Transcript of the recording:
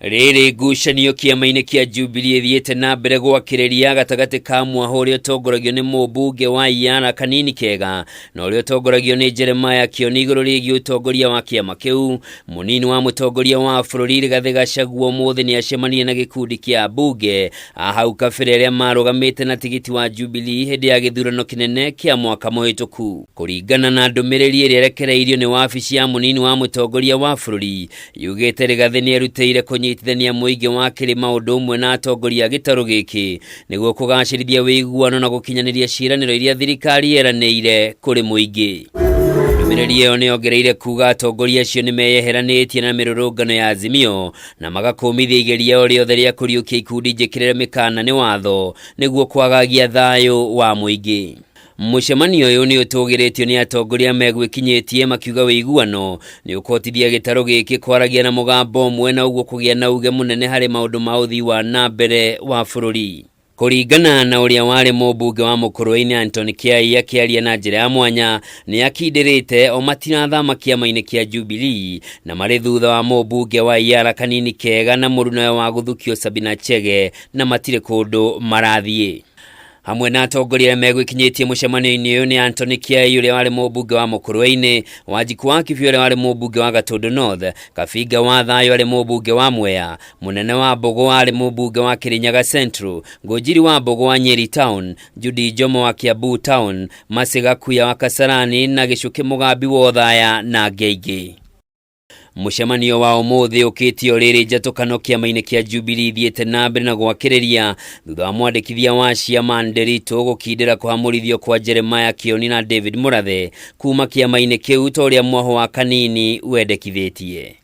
Riri ngucanio kĩama-inĩ kĩa Jubilee thiĩte na mbere gwakĩrĩria gatagatĩ ka Mwahu ũrĩa ũtongoragio nĩ mũmbunge wa Iyala Kanini Kega na ũrĩa ũtongoragio nĩ Jeremiah Kioni igũrũ rĩgiĩ ũtongoria wa kĩama kĩu. Mũnini wa mũtongoria wa bũrũri Rigathĩ Gachagua ũmũthĩ nĩ acemanirie na gĩkundi kĩa ambunge a hau kabere arĩa marũgamĩte na tigiti wa Jubilee hĩndĩ ya gĩthurano kĩnene kĩa mwaka mũhĩtũku. Kũringana na ndũmĩrĩri ĩrĩa ĩrekereirio nĩ wabici ya mũnini wa mũtongoria wa bũrũri, yugĩte Rigathĩ nĩ erutĩire kũnyitithania mũingĩ wa kĩrĩma ũndũ ũmwe na atongoria gĩtarũ gĩkĩ nĩguo kũgacĩrithia wĩiguano na gũkinyanĩria ciĩranĩro iria thirikari yeranĩire kũrĩ mũingĩ. Ndũmĩrĩri ĩyo nĩ yongereire kuuga atongoria acio nĩ meyeheranĩtie na mĩrũrũngano ya Azimio na magakũmithia igeria o rĩothe rĩa kũriũkia ikundi njĩkĩrĩre mĩkana nĩ watho nĩguo kwagagia thayũ wa mũingĩ. Mũcemanio ũyũ nĩ ũtũgĩrĩtio nĩ atongoria megwĩkinyĩtie makiuga wĩiguano nĩ ũkotithia gĩtarũ gĩkĩ kwaragia na mũgambo ũmwe na ũguo kũgĩa na uge mũnene harĩ maũndũ ma ũthii wa na mbere wa bũrũri. Kũringana na ũrĩa warĩ mũmbunge wa Mũkũrũi-inĩ Anton Kĩai akĩaria na njĩra ya mwanya, nĩ akindĩrĩte o matinathama kĩama-inĩ kĩa Jubilee na marĩ thutha wa mũmbunge wa Iyala Kanini Kega na mũrunawe wa gũthukio Sabina Chege na matirĩ kũndũ marathiĩ. Hamwe na atongoria megwĩkinyĩtie mũcemanio-inĩ ũyũ nĩ Anton Kĩai ũrĩa warĩ mũmbunge wa Mũkũrũi-inĩ, Wanjiku wa Kĩbĩũ ũrĩa warĩ mũmbunge wa Gatũndũ North, Kabinga wa Thayũ arĩ mũmbunge wa Mwea, Mũnene wa Mbũgũ arĩ mũmbunge wa Kĩrĩnyaga Central, Ngũnjiri wa Mbũgũ wa Nyeri Town, Judy Njomo wa Kiambu Town, Mercy Gakuya wa Kasarani na Gĩcũkĩ Mũgambi wa Othaya na Ngĩingĩ. Mũcemanio wa ũmũthĩ ũkĩtio rĩrĩ njatũkano kĩama-inĩ kĩa Jubilee thiĩte na mbere na gwakĩrĩria thutha wa mwandĩkithia wa ciama Nderitu gũkindĩra kũhamũrithio kwa Jeremiah Kioni na David Mũrathe kuma kĩama-inĩ kĩu ta ũrĩa Mwahu wa Kanini wendekithĩtie.